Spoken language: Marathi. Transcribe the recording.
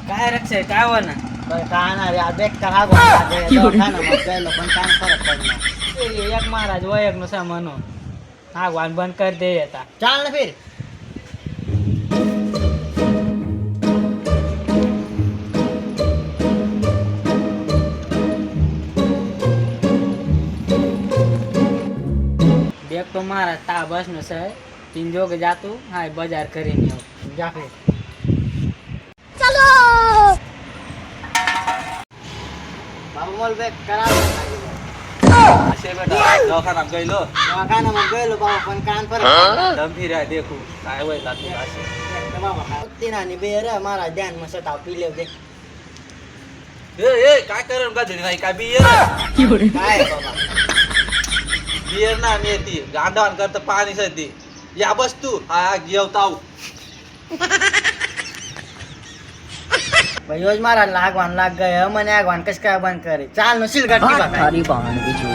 काय रक्षाय काय हो ना काय ना रे अबे कहा दवाखाना मग गेलो पण काय फरक पडला एक महाराज वयक नुसा म्हणून हा वाण बंद कर दे आता चाल ना फिर देख तो महाराज ता बस न सर 3 जोग जातू हाय बाजार करीन जा फिर बाबू मोल बे करा असे बेटा दवाखान्यात गेलो दवाखाना मग गेलो बाबा पण कान फरक दम फिरा देखू काय व्हायला तुला असे बाबा तिनानी बेर महाराज ध्यान मस्त ताव पिले दे ए काय करून का धरी नाही काय बियर काय बाबा बियर ना मी ती गांडवान करत पाणी सदी या बस तू हा जेवताव भाई योज महाराज लागवान लाग गए मने आगवान कस काय बंद करे चाल नो सिल गट्टी बा हरी बहन बिजू